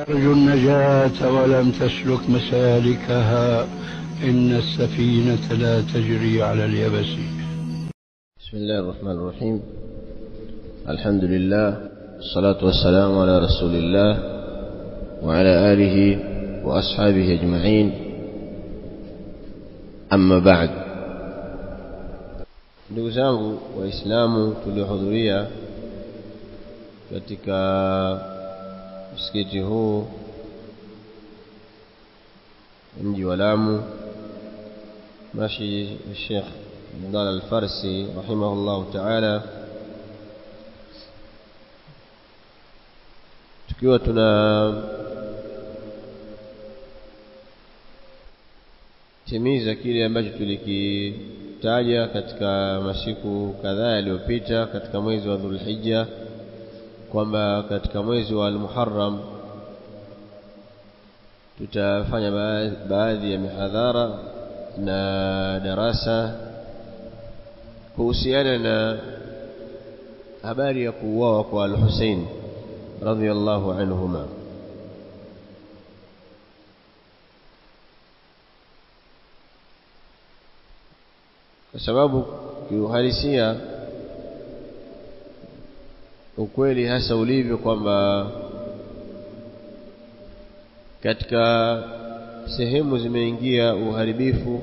ترجو النجاة ولم تسلك مسالكها، إن السفينة لا تجري على اليبس. بسم الله الرحمن الرحيم. الحمد لله، الصلاة والسلام على رسول الله وعلى آله وأصحابه أجمعين. أما بعد. ndugu zangu waislamu tuliohudhuria katika msikiti huu mji wa Lamu, Masjid Sheikh Abdallah Al-Farsi rahimahullah ta'ala, tukiwa timiza kile ambacho tulikitaja katika masiku kadhaa yaliyopita katika mwezi wa Dhulhijja, kwamba katika mwezi wa Al-Muharram tutafanya baadhi ya mihadhara na darasa kuhusiana na habari ya kuuawa kwa Al-Hussein radhiyallahu anhuma. Kwa sababu kiuhalisia ukweli hasa ulivyo kwamba katika sehemu zimeingia uharibifu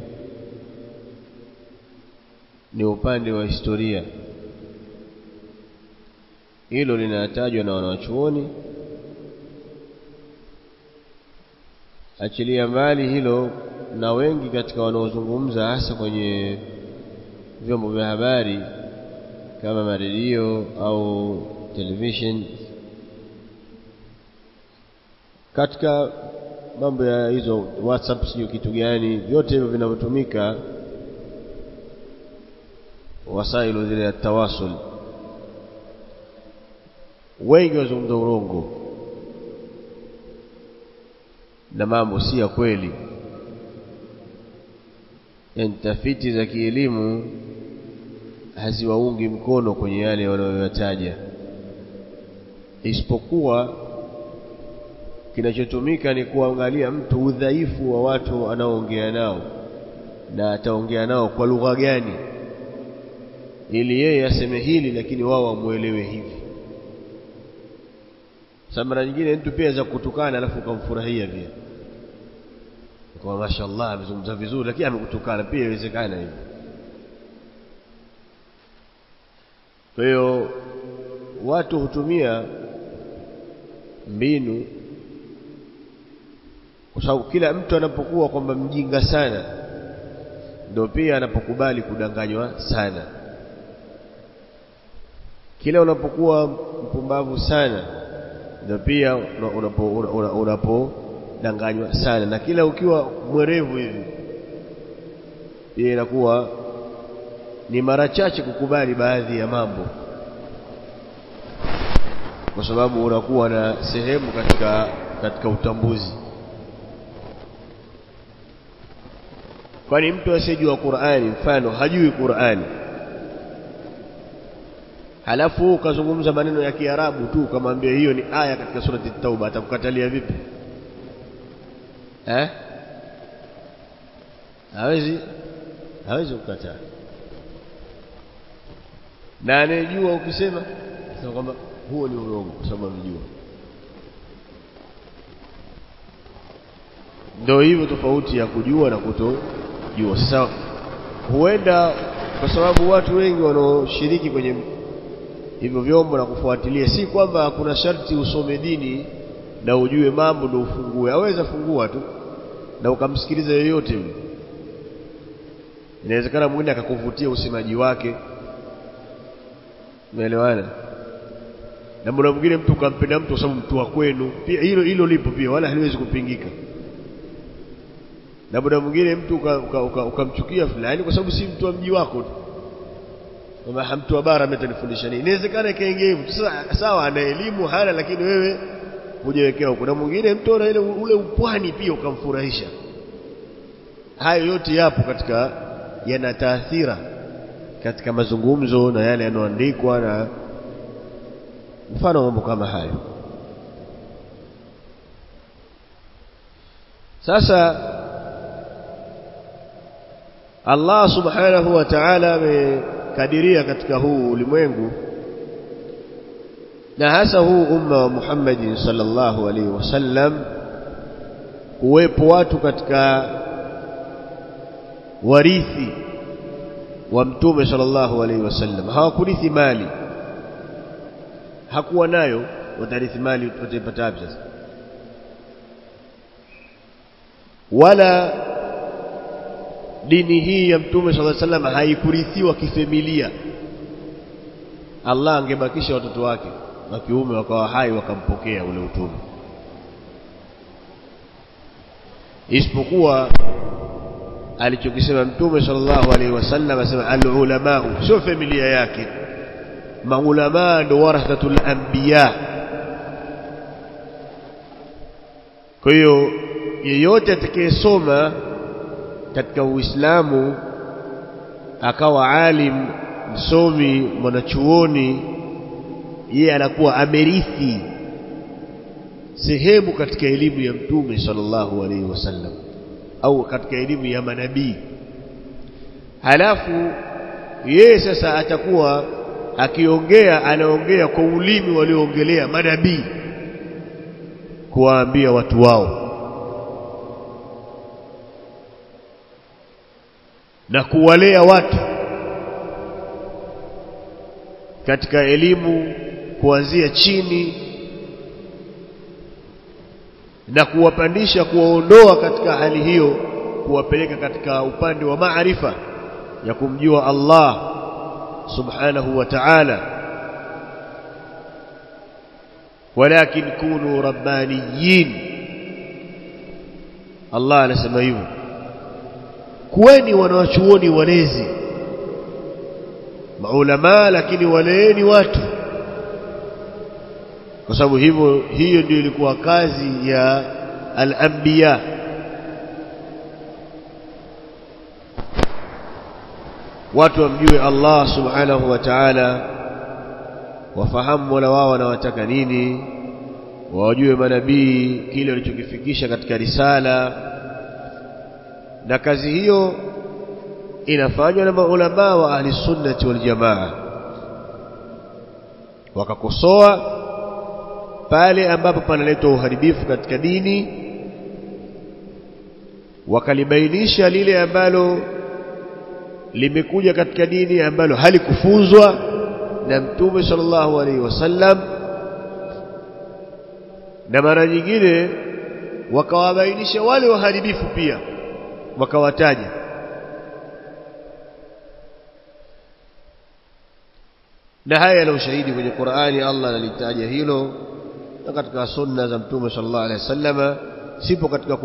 ni upande wa historia. Hilo linatajwa na wanachuoni. Achilia mbali hilo, na wengi katika wanaozungumza hasa kwenye vyombo vya habari kama maredio au television, katika mambo ya hizo WhatsApp sio kitu gani, vyote hivyo vinavyotumika wasailu zile ya tawasul, wengi wazungumza urongo na mambo si ya kweli. Tafiti za kielimu haziwaungi mkono kwenye yale wanayoyataja, isipokuwa kinachotumika ni kuangalia mtu udhaifu wa watu anaoongea nao na ataongea nao kwa lugha gani, ili yeye aseme hili lakini wao wamuelewe hivi. Mara nyingine mtu pia za kutukana alafu kumfurahia pia, kwa mashaallah amezungumza vizuri lakini amekutukana pia, inawezekana hivi. Kwa hiyo watu hutumia mbinu, kwa sababu kila mtu anapokuwa kwamba mjinga sana ndio pia anapokubali kudanganywa sana. Kila unapokuwa mpumbavu sana ndio pia unapodanganywa sana, na kila ukiwa mwerevu hivi pia inakuwa ni mara chache kukubali baadhi ya mambo, kwa sababu unakuwa na sehemu katika utambuzi. Kwani mtu asiyejua Qur'ani, mfano hajui Qur'ani, halafu ukazungumza maneno ya Kiarabu tu ukamwambia hiyo ni aya katika surati At-Tauba, atakukatalia vipi? Hawezi kukataa. Na anejua ukisema sema kwamba huo ni urongo kwa sababu anajua. Ndio hivyo tofauti ya kujua na kutojua. Sasa huenda kwa sababu watu wengi wanaoshiriki kwenye hivyo vyombo na kufuatilia, si kwamba kuna sharti usome dini na ujue mambo ndio ufungue. Aweza fungua tu na ukamsikiliza yoyote yule. Inawezekana mwingine akakuvutia usemaji wake, umeelewana? Na mbona mwingine mtu kampenda mtu sababu mtu wa kwenu, pia hilo lipo pia, wala haliwezi kupingika. Na mbona mwingine mtu ukamchukia fulani kwa sababu si mtu wa mji wako tu, kama mtu wa bara ametanifundisha nini. Inawezekana ikaingia hivyo. Sawa, ana elimu hana, lakini wewe hujawekea huko. Na mwingine mtu ana ile ule upwani pia ukamfurahisha. Hayo yote yapo katika, yana taathira katika mazungumzo na yale yanoandikwa na mfano mambo kama hayo. Sasa Allah subhanahu wa ta'ala amekadiria katika huu ulimwengu na hasa huu umma wa Muhammad sallallahu alaihi wasallam uwepo watu katika warithi wa mtume sallallahu alaihi wasallam. Hawakurithi mali, hakuwa nayo, watarithi mali watapata wapi sasa? Wala dini hii ya mtume sallallahu alaihi wasallam haikurithiwa kifamilia. Allah angebakisha watoto wake wa kiume wakawa hai wakampokea ule utume, isipokuwa alichokisema mtume sallallahu alaihi wasallam, asema al-ulama, sio familia yake. Maulama ndio warathatul anbiya. Kwa hiyo yeyote atakayesoma katika Uislamu akawa alim, msomi, mwanachuoni, yeye anakuwa amerithi sehemu katika elimu ya mtume sallallahu alaihi wasallam au katika elimu ya manabii. Halafu yeye sasa atakuwa akiongea, anaongea kwa ulimi walioongelea manabii, kuwaambia watu wao na kuwalea watu katika elimu kuanzia chini na kuwapandisha, kuwaondoa katika hali hiyo, kuwapeleka katika upande wa maarifa ya kumjua Allah subhanahu wa ta'ala. Walakin kunu rabbaniyin, Allah anasema hivyo, kuweni wanawachuoni walezi, maulama, lakini waleeni watu, kwa sababu hivyo, hiyo ndio ilikuwa kazi ya al-anbiya. Watu wamjue Allah subhanahu wa ta'ala, wafahamu Mola wao wanawataka nini, wajue manabii kile walichokifikisha katika risala. Na kazi hiyo inafanywa na maulama wa ahli sunnati wal jamaa, wakakosoa pale ambapo panaletwa uharibifu katika dini, wakalibainisha lile ambalo limekuja katika dini ambalo halikufunzwa na mtume sallallahu alaihi wasallam, na mara nyingine wakawabainisha wale waharibifu pia wakawataja. Na haya na ushahidi kwenye Qur'ani, Allah analitaja hilo, na katika sunna za mtume sallallahu alaihi wasallam. Sipo katika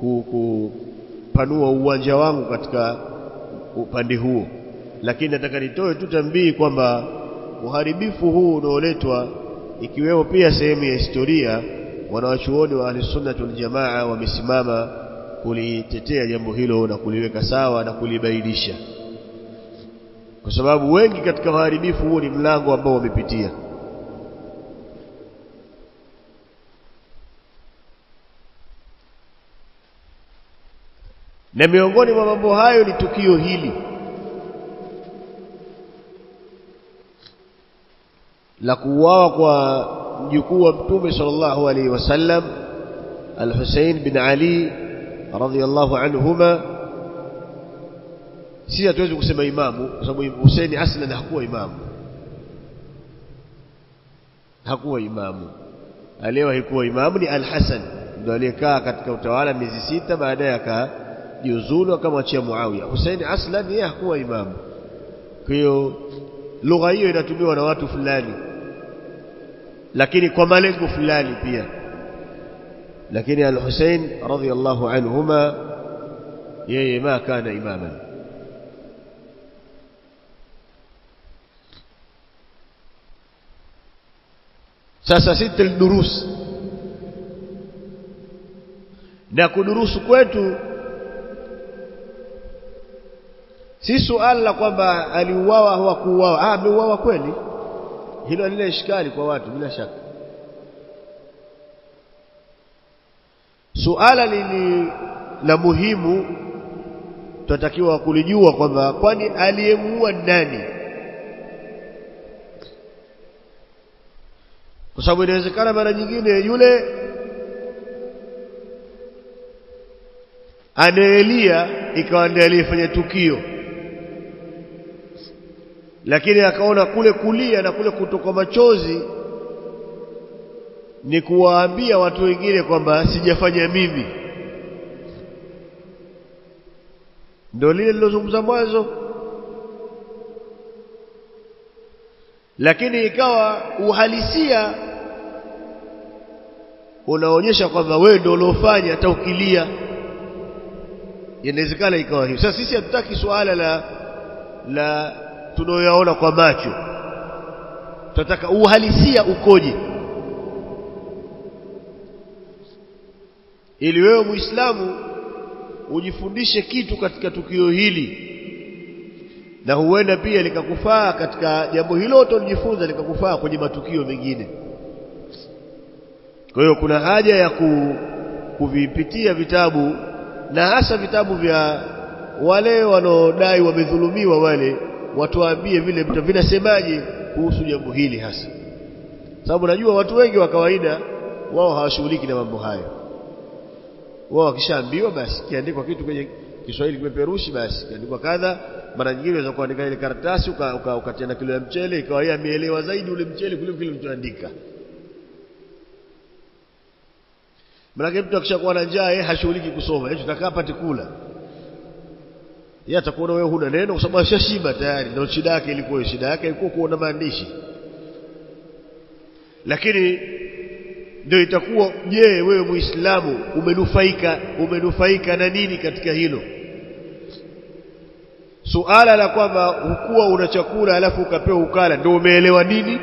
kupanua uwanja wangu katika upande huo, lakini nataka nitoe tu tambii kwamba uharibifu huu unaoletwa, ikiwemo pia sehemu ya historia, wanawachuoni wa ahli sunna wal jamaa wamesimama kulitetea jambo hilo na kuliweka sawa na kulibainisha, kwa sababu wengi katika uharibifu huu ni mlango ambao wamepitia. Na miongoni mwa mambo hayo ni tukio hili la kuuawa kwa mjukuu wa mtume sallallahu alaihi wasallam, al-Husayn bin Ali radhiyallahu anhuma. Si hatuwezi kusema imamu, kwa sababu Husayn aslan hakuwa imamu. Aliyewahi kuwa imamu ni al-Hasan, ndio aliyekaa katika utawala miezi 6, baadaye akajiuzulu akamwachia Muawiya. Husayn aslan yeye hakuwa imamu. Kwa hiyo lugha hiyo inatumiwa na watu fulani, lakini kwa malengo fulani pia. Lakini al-Husayn radhiyallahu anhuma yeye ma kana imaman. Sasa sisi durus, na kudurusu kwetu si suala kwamba aliuawa au hakuuawa. Ameuawa kweli, hilo halina ishkali kwa watu bila shaka. Suala lili la muhimu tunatakiwa kulijua kwamba kwani aliyemuua nani? Kwa sababu inawezekana mara nyingine yule anaelia ikawa ndiye aliyefanya tukio, lakini akaona kule kulia na kule kutoka machozi ni kuwaambia watu wengine kwamba sijafanya mimi. Ndio lile nilozungumza mwanzo. Lakini ikawa uhalisia unaonyesha kwamba wewe ndio uliofanya hata ukilia. Inawezekana ikawa hivyo. Sasa sisi hatutaki suala la tunayoyaona kwa macho. Tunataka uhalisia ukoje, ili wewe Muislamu ujifundishe kitu katika tukio hili, na huenda pia likakufaa katika jambo hilo utalojifunza, likakufaa kwenye matukio mengine. Kwa hiyo kuna haja ya kuvipitia vitabu, na hasa vitabu vya wale wanaodai wamedhulumiwa, wale watuambie vile vinasemaje kuhusu jambo hili hasa. Sababu najua watu wengi wa kawaida wao hawashughuliki na mambo hayo. Wao wakishaambiwa basi kiandikwa kitu kwenye Kiswahili kimeperushi, basi kiandikwa kadha. Mara nyingine unaweza kuandika ile karatasi ukatia na kilo ya mchele, ikawa yeye ameelewa zaidi ule mchele kuliko kile mtuandika. Maana mtu akishakuwa na njaa yeye hashughuliki kusoma, yeye tutakaa pate kula. Yeye atakuona wewe huna neno kwa sababu ashashiba tayari. Ndio shida yake ilikuwa kuona maandishi. Lakini ndio itakuwa, je, wewe Muislamu umenufaika na nini katika hilo? Suala la kwamba hukuwa una chakula alafu ukapewa ukala, ndio umeelewa nini?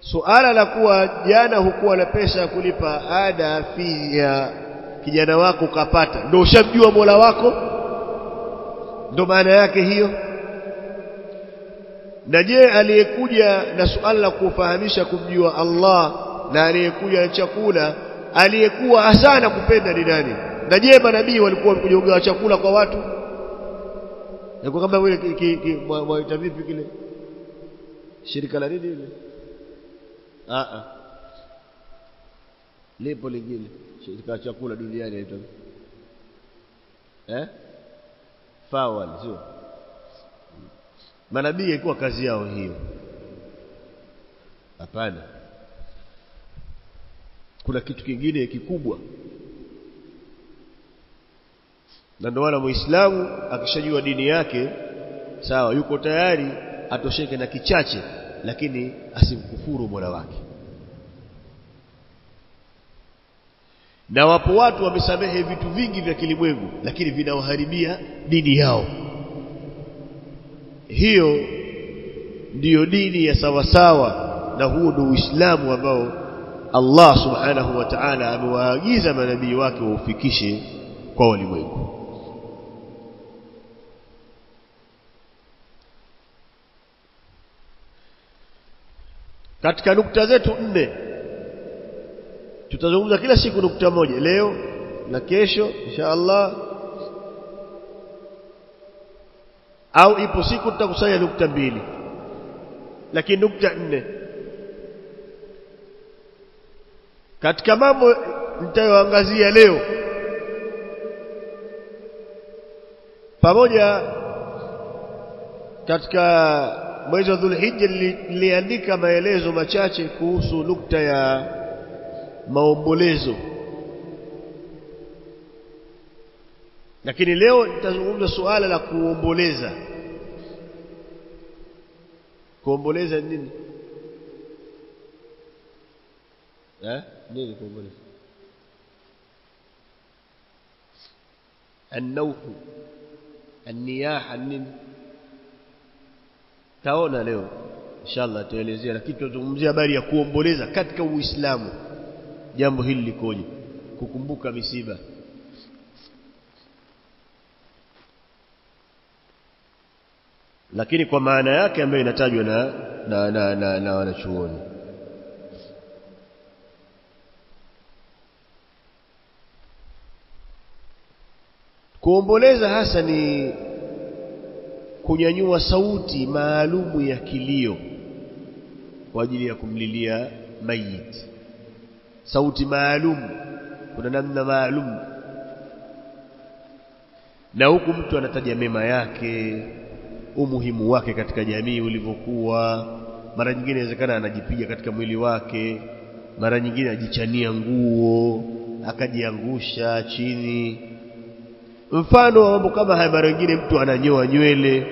Suala la kuwa jana hukuwa na pesa ya kulipa ada fi ya kijana wako ukapata, ndio ushamjua Mola wako? Ndio maana yake hiyo. Na je, aliyekuja na suala la kufahamisha kumjua Allah na aliyekuja na chakula, aliyekuwa hasa kupenda ni nani? Na je, manabii walikuwa wamekuja kugawa chakula kwa watu? Yako kama vile mwaita vipi kile shirika la nini ile? Lipo lingine shirika la chakula duniani inaitwa FAO, sio? Manabii ilikuwa kazi yao hiyo? Hapana. Kuna kitu kingine kikubwa. Na ndio wala Muislamu akishajua dini yake, sawa, yuko tayari atosheke na kichache, lakini asimkufuru Mola wake. Na wapo watu wamesamehe vitu vingi vya kilimwengu, lakini vinawaharibia dini yao. Hiyo ndiyo dini ya sawasawa, na huo ndio Uislamu ambao Allah subhanahu wa ta'ala amewaagiza manabii wake waufikishe kwa walimwengu. Katika nukta zetu 4 tutazungumza kila siku nukta moja, leo na kesho inshallah, au ipo siku tutakusanya nukta 2, lakini nukta 4 katika mambo nitayoangazia leo. Pamoja katika mwezi wa Dhulhijja niliandika maelezo machache kuhusu nukta ya maombolezo, lakini leo nitazungumza suala la kuomboleza. Kuomboleza nini? Nini kuomboleza? النوح النياحة nini? Taona leo inshallah tuelezea, lakini tutazungumzia habari ya kuomboleza katika Uislamu. Jambo hili likoje? Kukumbuka misiba. Lakini kwa maana yake ambayo inatajwa na wanachuoni. Kuomboleza hasa ni kunyanyua sauti maalumu ya kilio kwa ajili ya kumlilia mayit. Sauti maalum, kuna namna maalum. Na huku mtu anataja mema yake, umuhimu wake katika jamii ulivyokuwa. Mara nyingine inawezekana anajipiga katika mwili wake, mara nyingine ajichania nguo, akajiangusha chini. Mfano wa mambo kama haya, mara nyingine mtu ananyoa nywele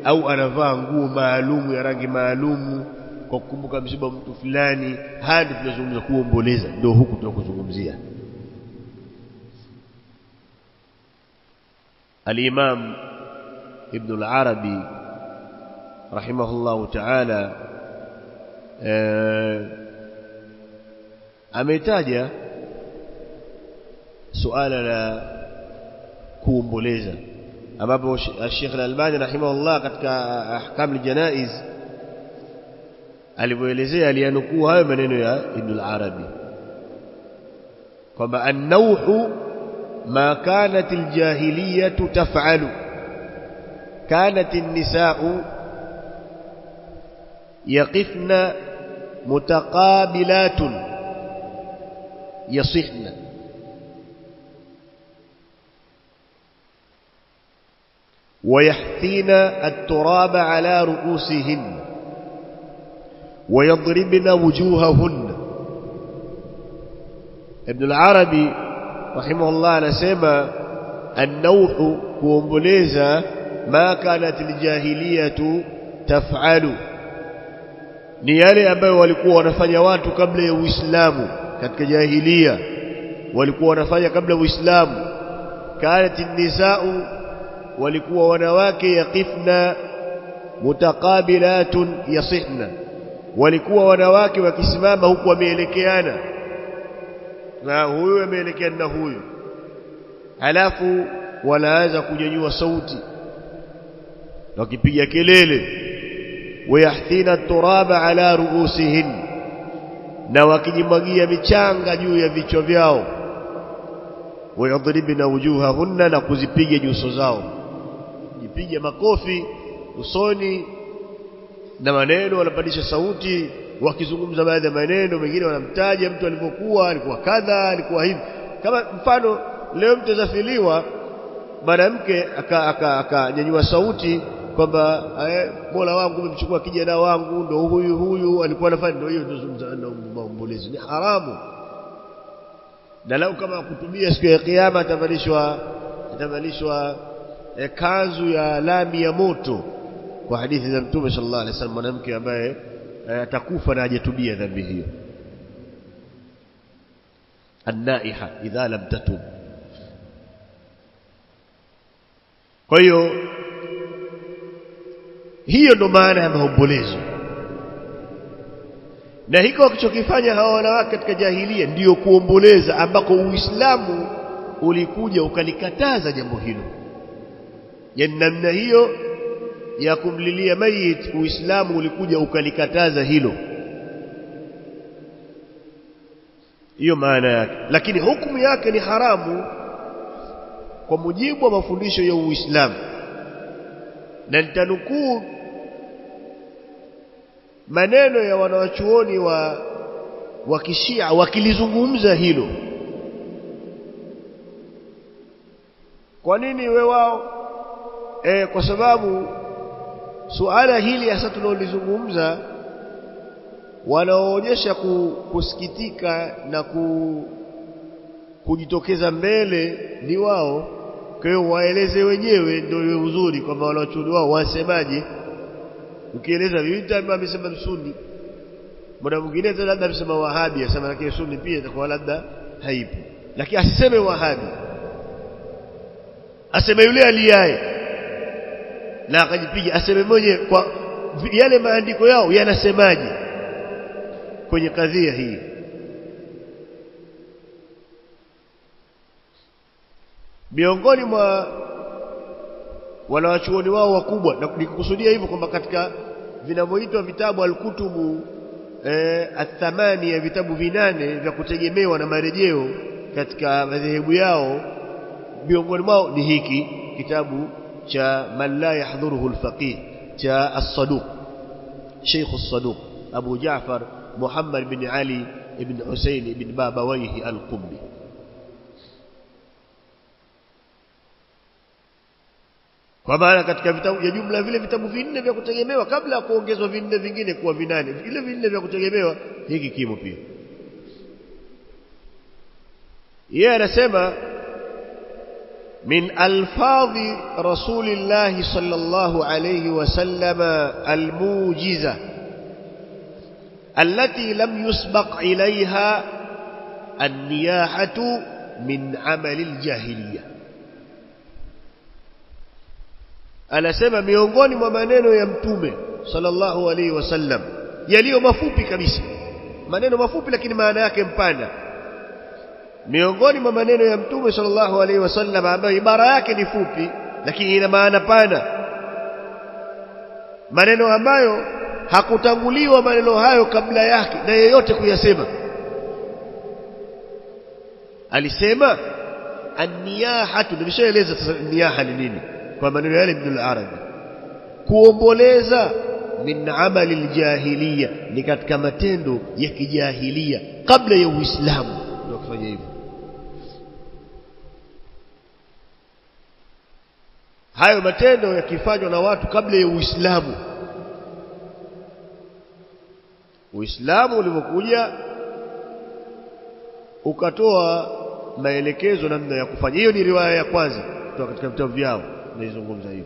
au anavaa nguo maalum ya rangi maalum kwa kukumbuka msiba mtu fulani. Haya ndio tunazungumza kuomboleza, ndio huku tunakuzungumzia. Al-Imam Ibn al-Arabi rahimahullahu ta'ala ametaja suala la kuomboleza, ambapo Sheikh Al-Albani rahimahullah katika Ahkam al-Janaiz alipoelezea, aliyanukuu hayo maneno ya Ibn al-Arabi kwamba an-nawhu ma kanat al-jahiliyyah taf'alu, kanat an-nisa'u yaqifna mutaqabilatun yasihna ويحثين التراب على رؤوسهن ويضربن وجوههن. ابن العربي رحمه الله anasema النوح kuomboleza ما كانت الجاهلية تفعل, ni yale ambayo walikuwa wanafanya watu kabla ya Uislamu. Katika jahiliya walikuwa wanafanya kabla ya Uislamu. كانت النساء, walikuwa wanawake yaqifna mutaqabilatun yasihna, walikuwa wanawake wakisimama huku wameelekeana, na huyu ameelekeana na huyu, halafu wanaanza kunyanyua sauti wakipiga kelele. Wayahthina turaba ala ruusihin, na wakijimwagia michanga juu ya vichwa vyao. Wayadribna wujuhahunna, na kuzipiga nyuso zao, jipiga makofi usoni na maneno, wanapandisha sauti wakizungumza baadhi ya maneno. Mengine wanamtaja mtu alivyokuwa, alikuwa kadha, alikuwa hivi. Kama mfano leo mtazafiliwa mwanamke akanyanyua sauti kwamba Mola wangu umemchukua kijana wangu, ndio huyu alikuwa anafanya, ndio hiyo tunazungumza na maombolezo. Ni haramu. Na lau kama kutubia siku ya kiyama atavalishwa kanzu ya lami ya moto, kwa hadithi za Mtume sallallahu alaihi wasallam, mwanamke ambaye atakufa na hajatubia dhambi hiyo. An-naiha idha lam tatub. Kwa hiyo ndo maana ya maombolezo, na hiko wakichokifanya hawa wanawake katika jahiliya ndiyo kuomboleza, ambako Uislamu ulikuja ukalikataza jambo hilo. Yani namna hiyo ya kumlilia mayit, Uislamu ulikuja ukalikataza hilo. Hiyo maana yake, lakini hukumu yake ni haramu kwa mujibu wa mafundisho ya Uislamu. Na nitanukuu maneno ya wanawachuoni wa Kishia wakilizungumza hilo. Kwa nini wao? Kwa sababu suala hili hasa tunalozungumza, wanaoonyesha kusikitika na kujitokeza mbele ni wao. Kwa hiyo waeleze wenyewe ndio uzuri kwamba wanachuoni wao wasemaje. Ukieleza vipi amesema Sunni, muda mwingine labda amesema Wahabi, asema lakini Sunni pia itakuwa labda haipo. Lakini asiseme Wahabi, aseme yule aliyaye na akajipiga, aseme mwenyewe kwa yale maandiko yao yanasemaje kwenye kadhia hii. Miongoni mwa wanawachuoni wao wakubwa, na nikikusudia hivyo kwamba katika vinavyoitwa vitabu al-kutubu athamani, ya vitabu 8 vya kutegemewa na marejeo katika madhehebu yao, miongoni mwao ni hiki kitabu cha Man la yahdhuruhu al-faqih cha as-Saduq Sheikh as-Saduq Abu Ja'far Muhammad bin Ali ibn Hussein ibn Babawayhi al-Qummi. Kwa maana katika vitabu ya jumla vile vitabu vinne vya kutegemewa kabla ya kuongezwa vinne vingine kuwa vinane, vile vinne vya kutegemewa hiki kimo pia. Yeye anasema min alfadhi rasulillah sallallahu alayhi wasallam almujiza التي لم يسبق إليها النياحة من عمل الجاهلية. anasema miongoni mwa maneno ya mtume sallallahu alayhi wasallam yaliyo mafupi kabisa, maneno mafupi lakini maana yake mpana. Miongoni mwa maneno ya mtume sallallahu alayhi wasallam ambayo ibara yake ni fupi lakini ina maana pana, maneno ambayo hakutanguliwa maneno hayo kabla yake na yeyote kuyasema. Alisema an-niyahatu, nimeshaeleza sasa niyaha ni nini kwa maneno yale Ibn al-Arabi. Kuomboleza min amali al-jahiliya, ni katika matendo ya kijahilia kabla ya Uislamu ndio kufanya hivyo. Hayo matendo yakifanywa na watu kabla ya Uislamu. Uislamu ulipokuja ukatoa maelekezo namna ya kufanya. Hiyo ni riwaya ya kwanza kutoka katika vitabu vyao naizungumza hiyo.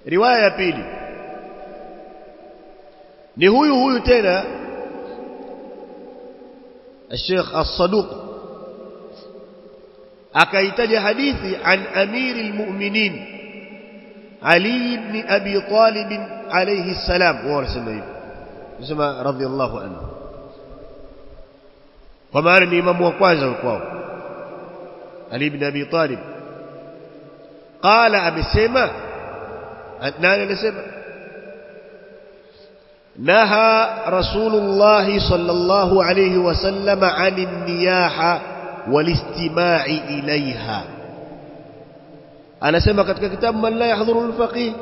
Riwaya ya pili ni huyu tena Sheikh As-Saduq akaitaja hadithi an amiril mu'minin Ali ibn Abi Talib alayhi salam, wao wanasema hivi, nasema radhiyallahu anhu, kwa maana ni imamu wa kwanza kwao Ali ibn Abi Talib. Qala, amesema nani anasema, naha Rasulullah sallallahu alayhi wasallam 'anil niyaha walistima'i ilayha. Anasema katika kitabu Man la yahdhuru al-faqih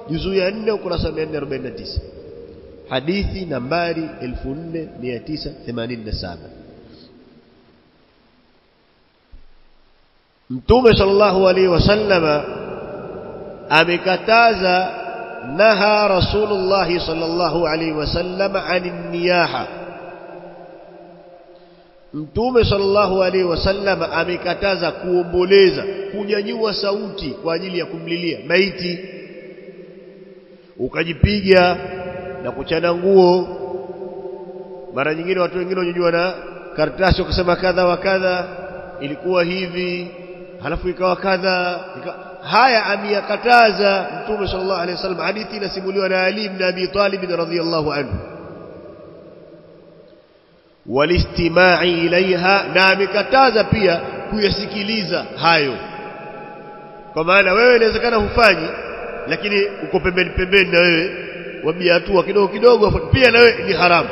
juzu ya 4 ukurasa 449, hadithi nambari 4987. Mtume sallallahu alayhi wasallam amekataza, naha Rasulullah sallallahu alayhi wasallam 'anil niyaha. Mtume sallallahu alayhi wasallam amekataza kuomboleza, kunyanyua sauti kwa ajili ya kumlilia maiti, ukajipiga na kuchana nguo. Mara nyingine watu wengine wanyanyua na karatasi wakasema kadha wa kadha, ilikuwa hivi halafu ikawa kadha. Haya ameyakataza Mtume sallallahu alayhi wasallam. Hadithi inasimuliwa na Ali ibn Abi Talib radhiyallahu anhu. Walistima'i ilaiha, na amekataza pia kuyasikiliza hayo. Kwa maana wewe inawezekana hufanyi, lakini uko pembeni na wewe wabia hatua kidogo kidogo, pia na wewe ni haramu.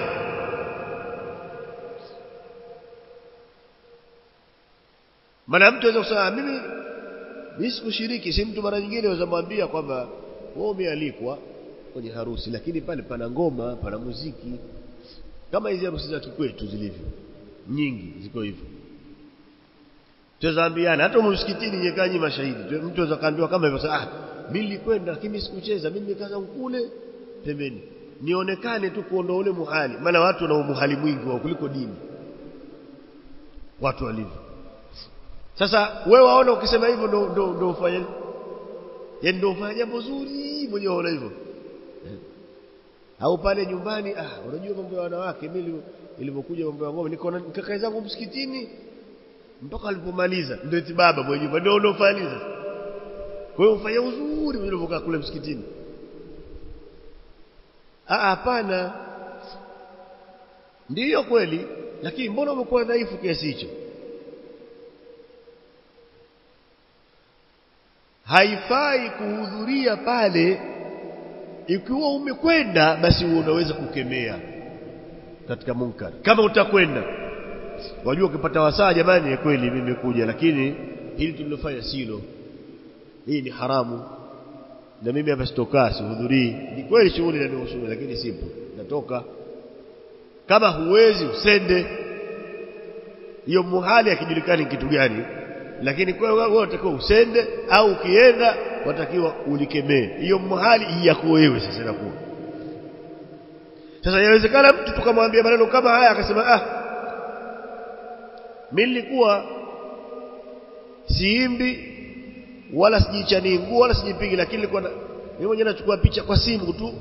Maana mtu anaweza kusema mimi sikushiriki. Si mtu mara nyingine anaweza mwambia kwamba wewe umealikwa kwenye harusi, lakini pale pana ngoma, pana muziki, kama hizi harusi za kikwetu zilivyo nyingi ziko hivyo. Tuzaambiana hata msikitini nyekanyi mashahidi. Mtu anaweza kaambiwa kama hivyo, sasa mimi nilikwenda lakini sikucheza, mimi nikaanza kule pembeni nionekane tu kuondoa ule muhali. Maana watu wana muhali mwingi wao kuliko dini, watu walivyo. Sasa wewe waona ukisema hivyo ndo ufanye, yaani ndo ufanye jambo zuri mwenyewe waona hivyo. Au pale nyumbani, unajua mambo ya wanawake, mimi nilipokuja mambo ya ngome niko na kaka zangu msikitini mpaka alipomaliza ndio eti baba mwenye nyumba ndio unofaliza. Kwa hiyo ufanye uzuri ulipokaa kule msikitini. Hapana. Ndiyo kweli, lakini mbona umekuwa dhaifu kiasi hicho? Haifai kuhudhuria pale. Ikiwa umekwenda basi unaweza kukemea katika munkar. Kama utakwenda, wajua ukipata wasaa, jamani kweli mimi nimekuja lakini hili tulilofanya silo, hii ni haramu, na mimi hapa sitokaa, sihudhurii. Ni kweli shughuli inanihusu, lakini sipo, natoka. Kama huwezi usende, hiyo muhali akijulikani kitu gani, lakini kwa wewe unatakiwa usende, au ukienda watakiwa ulikemee. Hiyo muhali hii yako wewe sasa inakuwa. Sasa inawezekana mtu tukamwambia maneno kama haya akasema mimi nilikuwa siimbi wala sijichani nguo wala sijipigi, lakini nilikuwa mimi mwenyewe nachukua picha kwa simu tu.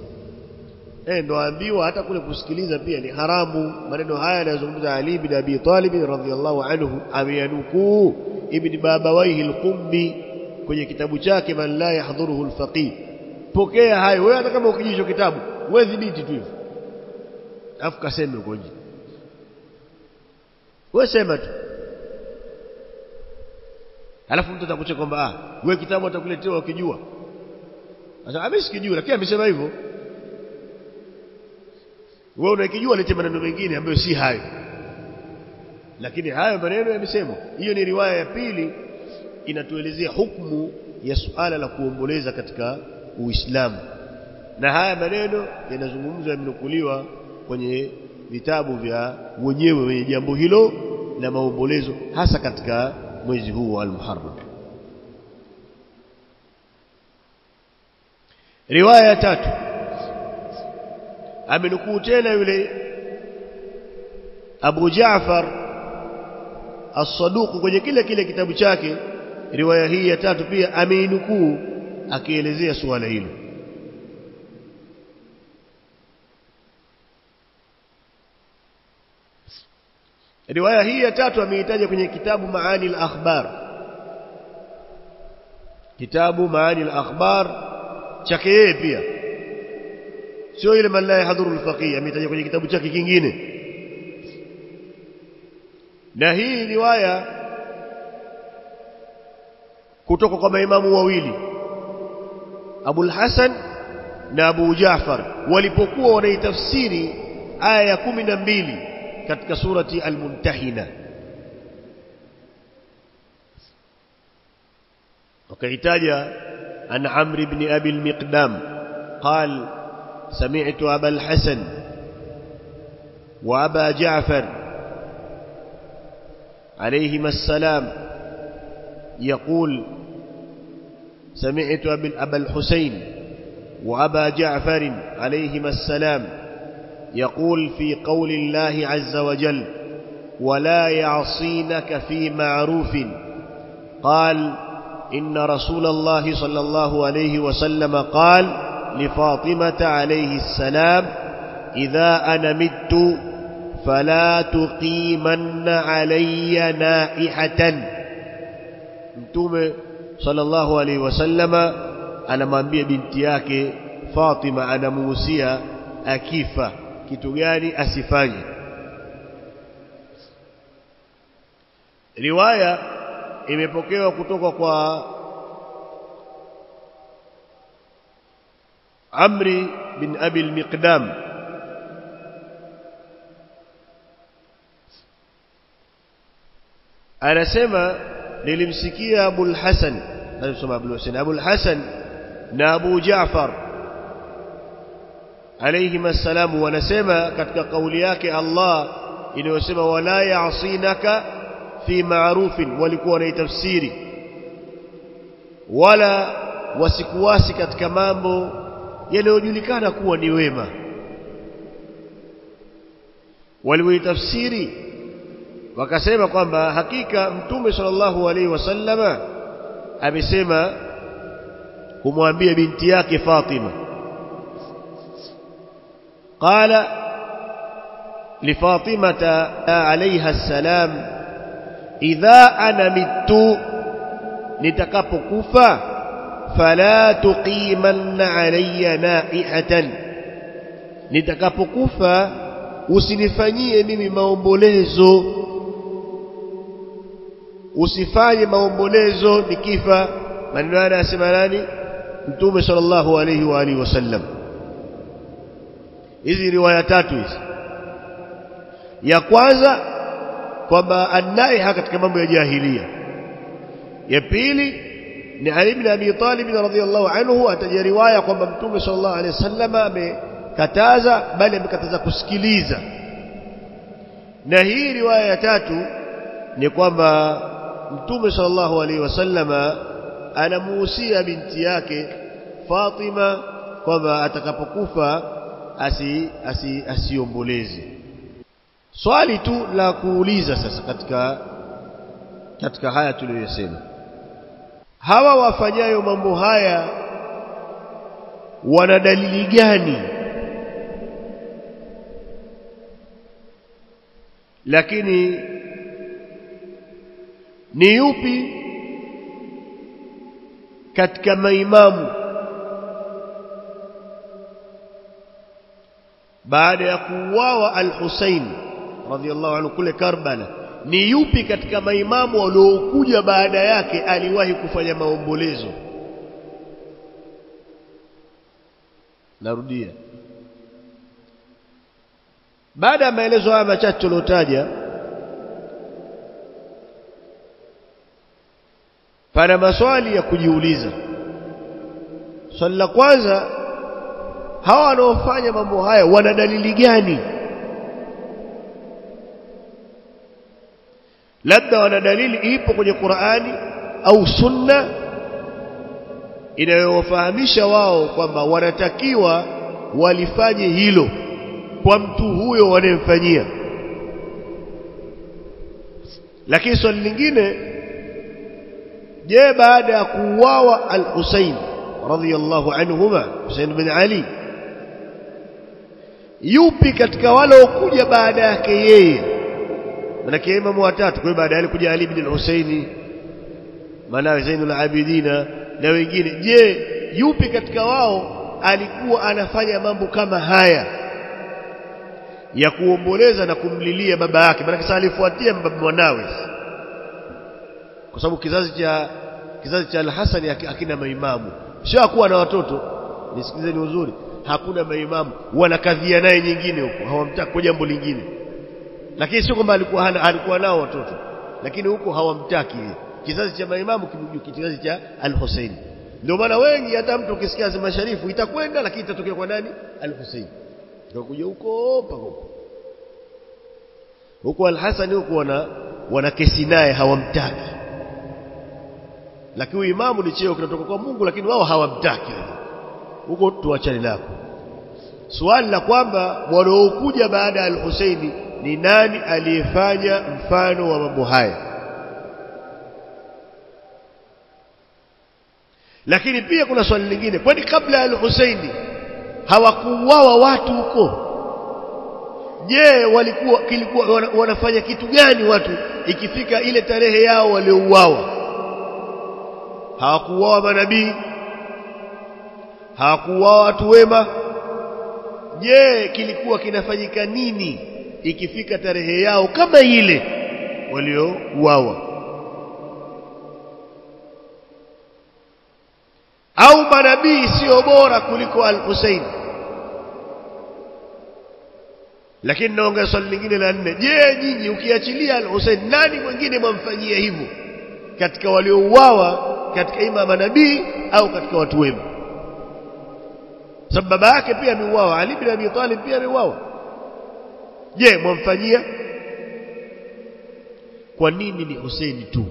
Ndo ambiwa hata kule kusikiliza pia ni haramu. Maneno haya yanazungumza Ali bin Abi Talib radhiyallahu anhu, ameyanukuu Ibn Babawayhi al-Qummi kwenye kitabu chake Man la yahdhuruhu al-faqih. Pokea hayo wewe, hata kama ukijisho kitabu wewe dhibiti tu hivyo, afu kaseme uko nje, wewe sema tu, alafu mtu atakucheka kwamba wewe kitabu atakuletea ukijua. Sasa mimi sikijua, lakini amesema hivyo. Wewe unakijua, lete maneno mengine ambayo si hayo, lakini hayo maneno yamesemwa. Hiyo ni riwaya ya pili inatuelezea hukumu ya suala la kuomboleza katika Uislamu, na haya maneno yanazungumzwa, yamenukuliwa kwenye vitabu vya wenyewe wenye jambo hilo la maombolezo, hasa katika mwezi huu wa Al-Muharram. Riwaya ya tatu amenukuu tena yule Abu Jaafar As-Saduq kwenye kile kitabu chake. Riwaya hii ya tatu pia ameinukuu akielezea suala hilo. Riwaya hii ya tatu ameitaja kwenye kitabu Maani al-Akhbar. Kitabu Maani al-Akhbar chake yeye pia, sio ile Man la yahdhuru al-faqih, ameitaja kwenye kitabu chake kingine. Na hii riwaya kutoka kwa maimamu wawili, Abu al-Hasan na Abu Jaafar, walipokuwa wanaitafsiri aya ya 12 katika surati Al-Muntahina. وكيتاجا عن عمرو بن أبي المقدام قال سمعت أبا الحسن وأبا جعفر عليهما السلام يقول سمعت أبا الحسين وأبا جعفر عليهما السلام يقول في قول الله عز وجل ولا يعصينك في معروف قال إن رسول الله صلى الله عليه وسلم قال لفاطمة عليه السلام إذا أنا مت فلا تقيمن علي نائحة. Mtume sallallahu alayhi wasallama anamwambia binti yake Fatima, anamuhusia akifa kitu gani asifanye. Riwaya imepokewa kutoka kwa Amri bin Abi al-Miqdam anasema nilimsikia Abu al-Hasan, anasema Abu al-Hasan na Abu Jaafar alayhima salamu wanasema katika kauli yake Allah inayosema wala ya'sinaka fi ma'rufin, walikuwa wanaitafsiri wala wasikuwasi katika mambo yanayojulikana kuwa ni wema. Waliitafsiri wakasema kwamba hakika Mtume sallallahu alaihi wasallama amesema kumwambia binti yake Fatima, qala lifatimata alayha salam idha ana mittu, nitakapokufa fala tuqimanna alayya naihatan, nitakapokufa usinifanyie mimi maombolezo, usifanye maombolezo nikifa. Maneno haya anasema nani? Mtume sallallahu alayhi wa alihi wasallam. Hizi riwaya tatu hizi, ya kwanza kwamba anaiha katika mambo ya jahiliya, ya pili ni Ali ibn Abi Talib radhiyallahu anhu ataja riwaya kwamba Mtume sallallahu alaihi wasallam amekataza, bali amekataza kusikiliza. Na hii riwaya ya tatu ni kwamba Mtume sallallahu alaihi wasallam anamuhusia binti yake Fatima kwamba atakapokufa asiomboleze. Swali tu la kuuliza sasa katika haya tuliyosema, hawa wafanyayo mambo haya wana dalili gani? Lakini ni yupi katika maimamu baada ya kuuawa al-Husayn radhiyallahu anhu kule Karbala, ni yupi katika maimamu waliokuja baada yake aliwahi kufanya maombolezo? Narudia, baada ya maelezo haya machache tulotaja, pana maswali ya kujiuliza. Swali la kwanza, hawa wanaofanya mambo haya wana dalili gani? Labda wana dalili ipo kwenye Qur'ani au Sunna inayowafahamisha wao kwamba wanatakiwa walifanye hilo kwa mtu huyo wanayemfanyia. Lakini swali lingine, je, baada ya kuuawa al-Husayn radhiyallahu anhuma, Husayn bin Ali, yupi katika wale waliokuja baada yake yeye? Manake imamu watatu, kwa baada yake kuja Ali bin al-Husaini, mwanawe Zainul Abidin na wengine. Je, yupi katika wao alikuwa anafanya mambo kama haya ya kuomboleza na kumlilia baba yake? Maana kisa alifuatia mwanawe, kwa sababu kizazi cha al-Hasan hakina maimamu, shakuwa na watoto. Nisikilizeni uzuri, hakuna maimamu, wana kadhia naye nyingine huko, hawamtaki kwa jambo lingine. Lakini sio kwamba alikuwa nao watoto, lakini huko hawamtaki. Kizazi cha maimamu kimejua kizazi cha al-Husayn. Ndio maana wengi, hata mtu ukisikia Azma Sharifu itakwenda, lakini itatokea kwa nani? Al-Husayn. Ndio kuja huko pamoja. Huko al-Hasan huko wana kesi naye, hawamtaki. Lakini imamu ni cheo kinatoka kwa Mungu, lakini wao hawamtaki. Huko tuachane nako. Swali la kwamba waliokuja baada ya al-Husaini ni nani aliyefanya mfano wa mambo haya? Lakini pia kuna swali lingine, kwani kabla ya al-Husaini hawakuuawa watu huko? Je, kilikuwa wanafanya kitu gani watu ikifika ile tarehe yao waliouawa? Hawakuuawa manabii, hawakuuawa watu wema. Je, kilikuwa kinafanyika nini ikifika tarehe yao kama ile waliouawa? Au manabii sio bora kuliko al-Husayn? Lakini naongea swali lingine la nne, je, nyinyi ukiachilia al-Husayn, nani mwingine mwamfanyia hivyo katika waliouawa, katika ima manabii au katika watu wema? Sababu baba yake pia ameuawa, Ali bin Abi Talib pia ameuawa. Je, mwamfanyia? Kwa nini ni Husaini tu?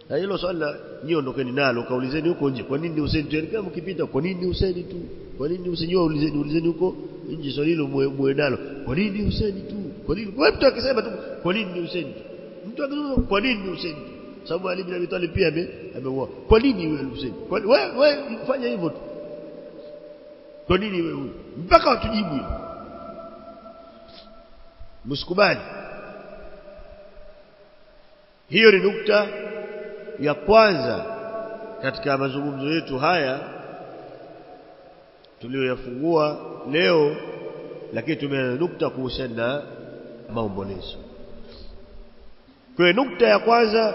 Na hilo swali nyinyi ondokeni nalo, kaulizeni huko nje, kwa nini ni Husaini tu? Kama mkipita, kwa nini ni Husaini tu? Kwa nini usinyoa? Ulizeni huko nje swali hilo, muwe nalo. Kwa nini ni Husaini tu? Kwa nini? Wewe mtu akisema tu kwa nini ni Husaini tu, mtu akisema kwa nini ni Husaini tu, sababu Ali bin Abi Talib pia ameuawa. Kwa nini wewe Husaini? Kwa nini wewe fanya hivyo tu? Kwa nini wewe? Mpaka watujibu hilo. Msikubali. Hiyo ni nukta ya kwanza katika mazungumzo yetu haya tuliyoyafungua leo, lakini tumeana nukta kuhusiana na maombolezo. Kwa nukta ya kwanza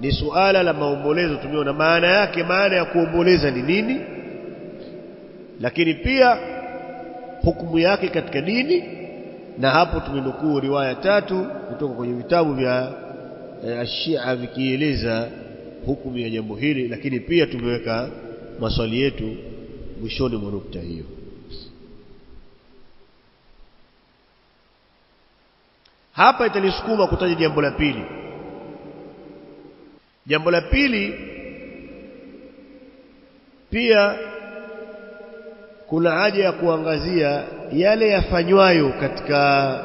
ni suala la maombolezo. Tumeona maana yake, maana ya kuomboleza ni nini, lakini pia hukumu yake katika dini. Na hapo tumenukuu riwaya tatu kutoka kwenye vitabu vya Ashia vikieleza hukumu ya jambo hili, lakini pia tumeweka maswali yetu mwishoni mwa nukta hiyo. Hapa itanisukuma kutaja jambo la pili. Jambo la pili pia kuna haja ya kuangazia yale yafanywayo katika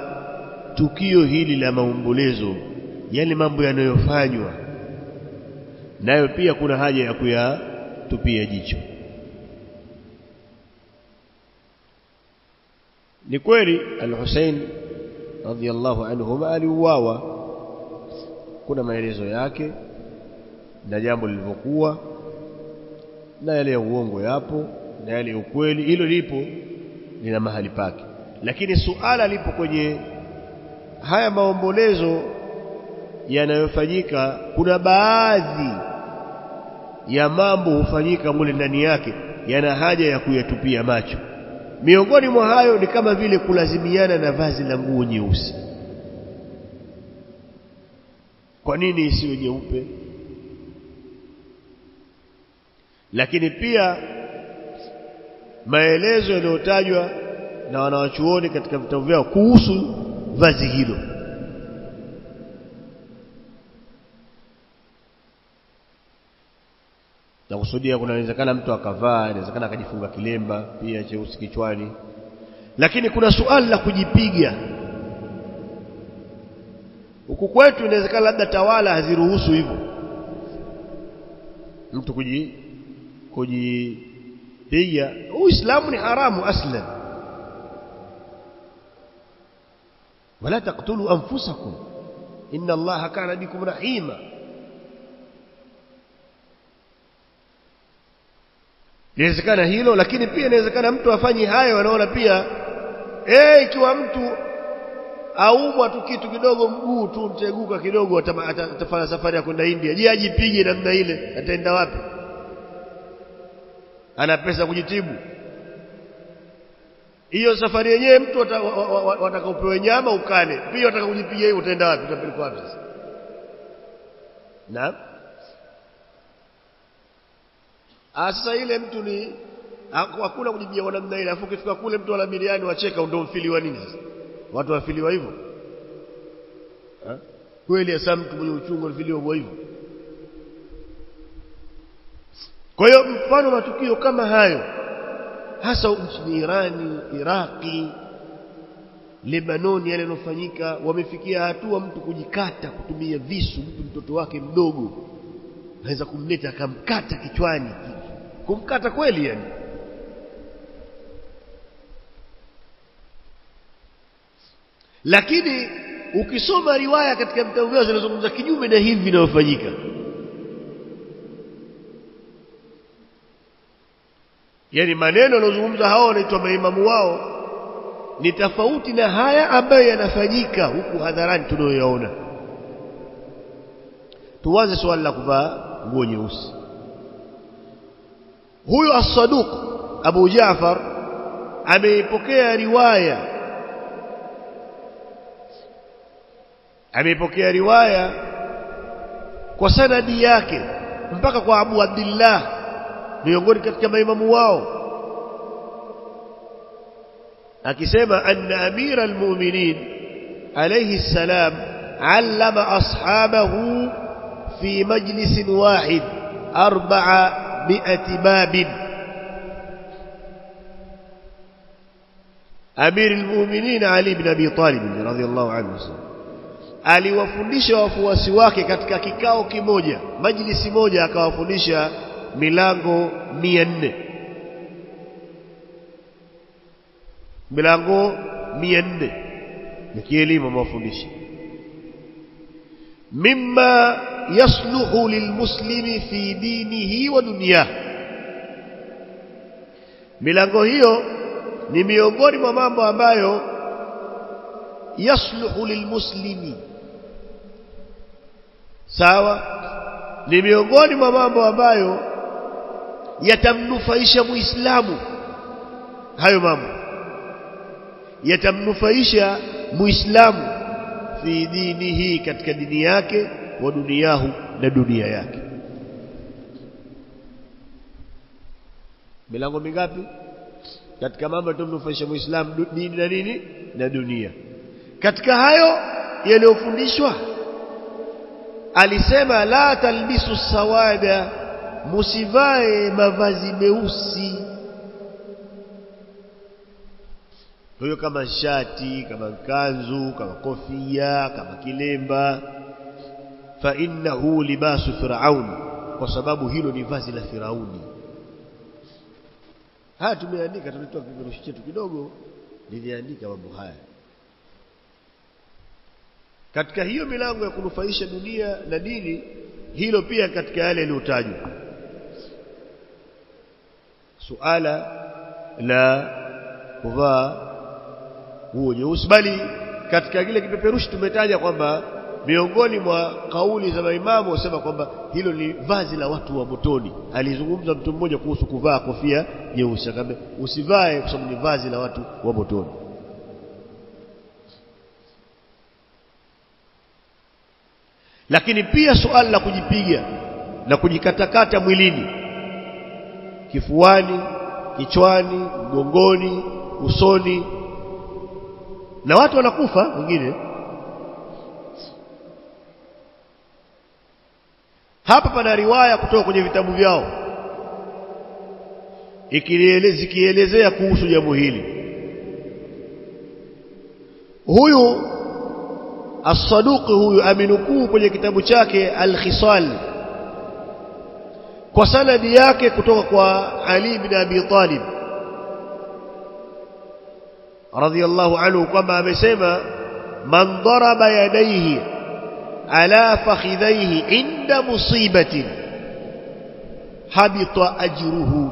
tukio hili la maombolezo, yale mambo yanayofanywa nayo pia kuna haja ya kuyatupia jicho. Ni kweli Al-Hussein radhiyallahu anhu aliuawa, kuna maelezo yake na jambo lilivyokuwa, na yale ya uongo yapo na yale ya ukweli, hilo lipo, lina mahali pake. Lakini suala lipo kwenye haya maombolezo yanayofanyika, kuna baadhi ya mambo hufanyika mule ndani yake yana haja ya kuyatupia macho. Miongoni mwa hayo ni kama vile kulazimiana na vazi la nguo nyeusi. Kwa nini isiwe nyeupe? Lakini pia maelezo yanayotajwa na wanawachuoni katika vitabu vyao kuhusu vazi hilo. Na kusudia kuna inawezekana mtu akavaa, inawezekana akajifunga kilemba pia cheusi kichwani. Lakini kuna suala la kujipiga. Huku kwetu inawezekana labda tawala haziruhusu hivyo, mtu kujipiga. Uislamu ni haramu aslan. Wala taqtulu anfusakum inna Allaha kana bikum rahima. Inawezekana hilo, lakini pia inawezekana mtu afanye hayo anaona pia ikiwa mtu aumwa tu kitu kidogo, mguu tu mteguka kidogo, atafanya safari ya kwenda India. Je, ajipige namna ile? Ataenda wapi? Ana pesa kujitibu? Hiyo safari yenyewe mtu watakaopewa nyama ukale, pia watakakujipiga hiyo, utaenda wapi? Utapelekwa wapi sasa? Naam. Sasa ile mtu ni hakuna kujibia kwa namna ile, afu ukifika kule mtu wala biriani wacheka, ndio mfiliwa nini sasa? Watu wafiliwa hivyo? Kweli hasa mtu mwenye uchungu mfiliwa hivyo? Kwa hiyo mfano matukio kama hayo hasa nchini Irani, Iraki, Lebanoni, yale yanofanyika, wamefikia hatua mtu kujikata kutumia visu. Mtoto wake mdogo anaweza kumleta akamkata kichwani, kumkata kweli yani. Lakini ukisoma riwaya katika vitabu vyao zinazungumza kinyume na hivi vinavyofanyika. Yani maneno yanayozungumza hao wanaitwa maimamu wao ni tofauti na haya ambayo yanafanyika huku hadharani tunayoyaona. Tuanze swali la kuvaa nguo nyeusi. Huyu As-Saduq Abu Jaafar ameipokea riwaya kwa sanadi yake mpaka kwa Abu Abdullah, miongoni katika maimamu wao, akisema anna amira almu'minin alayhi salam allama ashabahu fi majlis wahid 400 bab. Amir almu'minin Ali ibn Abi Talib radhiyallahu anhu aliwafundisha wafuasi wake katika kikao kimoja, majlisi moja, akawafundisha milango 400. Milango 400 ya kielimu mafundisho. Mimma yasluhu lilmuslimi fi dinihi wa dunyah. Milango hiyo ni miongoni mwa mambo ambayo yasluhu lilmuslimi, sawa, ni miongoni mwa mambo ambayo yatamnufaisha Muislamu. Hayo mambo yatamnufaisha Muislamu fi dinihi, katika dini yake, wa duniyahu, na dunia yake. Milango mingapi katika mambo tunamnufaisha Muislamu? Dini na nini na dunia. Katika hayo yaliyofundishwa alisema la talbisu sawada, musivae mavazi meusi. Hiyo kama shati, kama kanzu, kama kofia, kama kilemba. Fa innahu libasu Firaun, kwa sababu hilo ni vazi la Firauni. Haya tumeandika, tulitoa kifurushi chetu kidogo, niliandika mambo haya. Katika hiyo milango ya kunufaisha dunia na dini, hilo pia katika yale yaliyotajwa. Suala la kuvaa nguo nyeusi, bali katika kile kipeperushi tumetaja kwamba miongoni mwa kauli za maimamu wasema kwamba hilo ni vazi la watu wa motoni. Alizungumza mtu mmoja kuhusu kuvaa kofia nyeusi, akamwambia usivae kwa sababu ni vazi la watu wa motoni. Lakini pia suala la kujipiga na kujikatakata mwilini, kifuani, kichwani, mgongoni, usoni, na watu wanakufa wengine. Hapa pana riwaya kutoka kwenye vitabu vyao ikielezea kuhusu jambo hili. Huyu As-Saduqi huyu aminukuu kwenye kitabu chake Al-Khisal kwa sanadi yake kutoka kwa Ali bin Abi Talib radhiyallahu anhu kwamba amesema man daraba yadayhi ala fakhidhayhi inda musibatin habita ajruhu,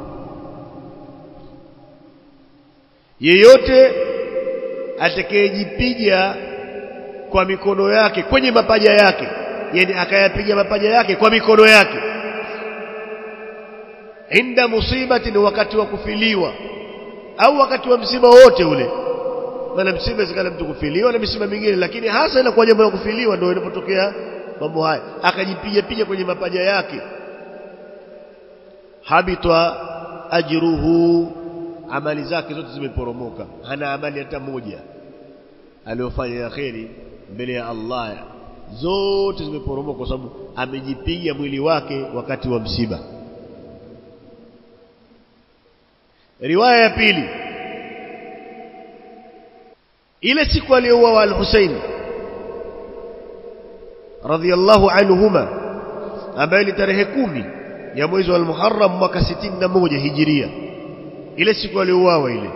yeyote atakayejipiga kwa mikono yake kwenye mapaja yake, yani akayapiga mapaja yake kwa mikono yake, inda musibatin, wakati wa kufiliwa au wakati wa msiba wote ule. Maana msiba zikala mtu kufiliwa na msiba mingine, lakini hasa inakuwa jambo la kufiliwa ndio inapotokea mambo haya. Akajipiga kwenye mapaja yake, habita ajruhu, amali zake zote zimeporomoka, hana amali hata moja aliyofanya ya kheri mbele ya Allah, zote zimeporomoka kwa sababu amejipiga mwili wake wakati wa msiba. Riwaya ya pili, ile siku aliyouawa Al-Husayn radhiyallahu anhuma, ambayo ni tarehe 10 ya mwezi wa Muharram mwaka 61 Hijiria, ile siku aliyouawa ile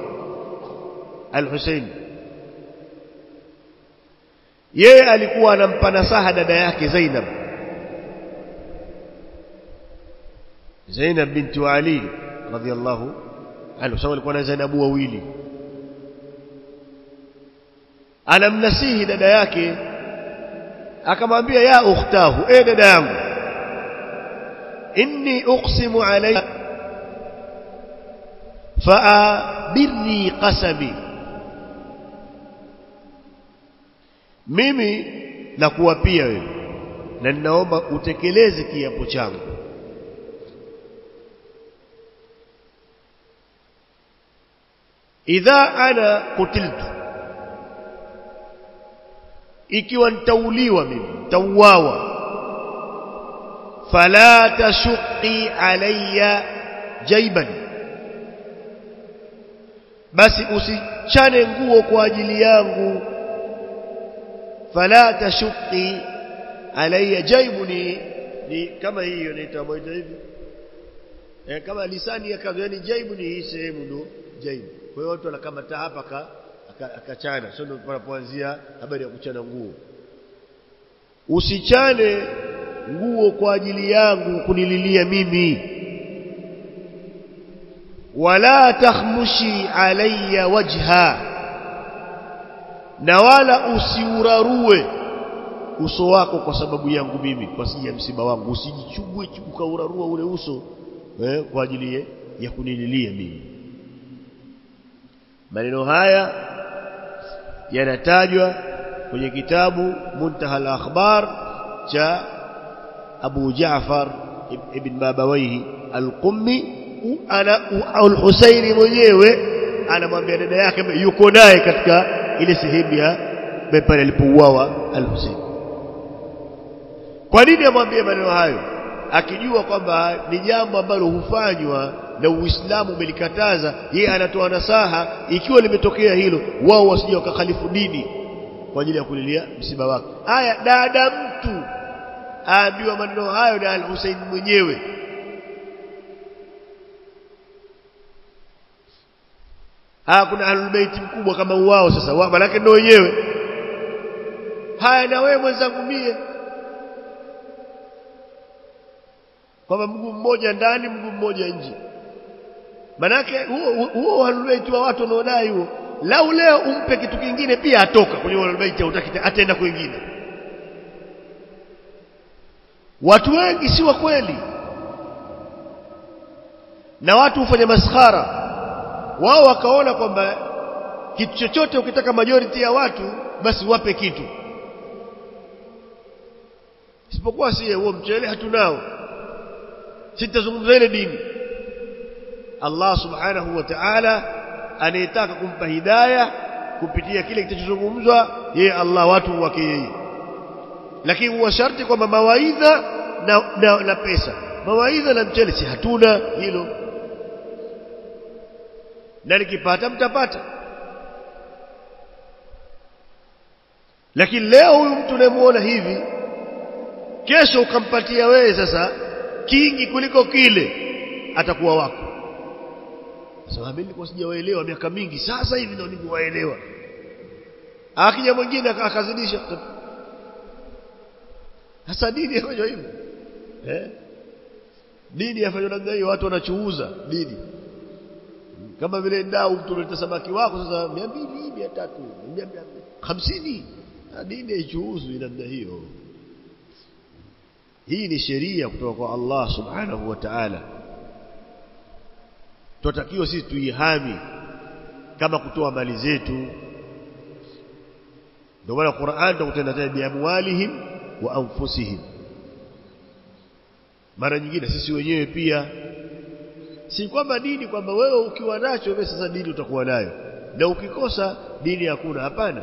Al-Husayn, yeye alikuwa anampa nasaha dada yake Zainab binti Ali radhiyallahu anhu. Sawa, alikuwa na Zainabu wawili. Anamnasihi dada yake, akamwambia ya ukhtahu, dada yangu, inni uqsimu alayka fa'abirni qasami, mimi nakuapia wewe na ninaomba utekeleze kiapo changu. Idha ana kutiltu, ikiwa nitauliwa mimi, nitauawa, fala tashuqi alayya jayban, basi usichane nguo kwa ajili yangu. Fala tashuqi alayya jaybu, ni kama hiyo inaitwa moja hivi, kama lisani ya kazi, yani jaybu ni hii sehemu ndo jaybu. Kwa hiyo watu wanakamata hapa akachana, sio ndio tunapoanzia habari ya kuchana nguo. Usichane nguo kwa ajili yangu kunililia mimi. Wala takhmushi alayya wajha, na wala usiurarue uso wako kwa sababu yangu mimi, kwa sababu ya msiba wangu. Usijichubue ukaurarua ule uso kwa ajili ya kunililia mimi. Maneno haya yanatajwa kwenye kitabu Muntaha al-Akhbar cha Abu Jaafar ibn Babawayhi al-Qummi, al-Husaini mwenyewe anamwambia dada yake yuko naye katika ile sehemu ya pale alipouawa al-Husaini. Kwa nini amwambie maneno hayo? Akijua kwamba ni jambo ambalo hufanywa na Uislamu umelikataza, yeye anatoa nasaha ikiwa limetokea hilo, wao wasije wakakhalifu dini kwa ajili ya kulilia msiba wake. Haya, dada mtu aambiwa maneno hayo na al-Husaini mwenyewe. Kuna Ahlul Bait mkubwa kama wao sasa, maana ndio wenyewe. Haya, na wewe mwenzangu mie, kwamba mguu mmoja ndani mguu mmoja nje. Manake huo Ahlul Bait wa watu wanaodai huo, lau leo umpe kitu kingine pia atoka kwenye Ahlul Bait, ataenda kwingine. Watu wengi si wa kweli, na watu hufanya maskhara. Wao wakaona kwamba kitu chochote ukitaka majority ya watu basi wape kitu, isipokuwa si huo mchele hatunao. Sitazungumza ile dini. Allah subhanahu wa ta'ala anayetaka kumpa hidayah kupitia kile kitachozungumzwa yeye Allah, watu wake yeye. Lakini huwa sharti kwamba mawaidha na pesa. Mawaidha na mchele si hatuna hilo, na nikipata mtapata. Lakini leo huyu mtu unayemuona hivi, kesho ukampatia wewe sasa kingi kuliko kile, atakuwa wako. Sasa mimi nilikuwa sijawaelewa miaka mingi, sasa hivi ndio nimewaelewa. Akija mwingine akazidisha. Sasa dini yafanywa hivyo. Dini yafanywa namna hiyo, watu wanachuuza dini. Kama vile ndao mtu analeta samaki wako sasa 200, 300, 50. Dini haichuuzwi namna hiyo. Hii ni sheria kutoka kwa Allah subhanahu wa ta'ala. Tunatakiwa sisi tuihami kama kutoa mali zetu. Ndio maana Qur'an tunakutana bi amwalihim wa anfusihim. Mara nyingine sisi wenyewe pia, si kwamba dini kwamba wewe ukiwa nacho wewe sasa dini utakuwa nayo, na ukikosa dini hakuna. Hapana.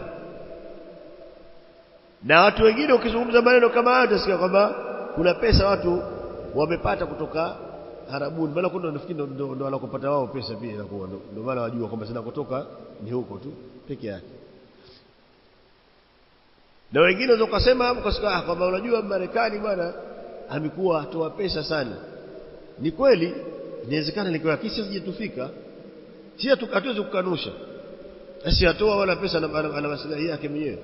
Na watu wengine ukizungumza maneno kama hayo utasikia kwamba kuna pesa watu wamepata kutoka harabuni. Maana kuna nafikiri ndio wanakopata wao pesa pia, inakuwa ndio maana wajua kwamba zinakotoka ni huko tu peke yake. Na wengine wakasema hapo kwa kwamba unajua Marekani bwana amekuwa atoa pesa sana. Ni kweli, inawezekana nikiwa kisi sijatufika. Si hatuwezi kukanusha. Asi atoa wala pesa ana maslahi yake mwenyewe.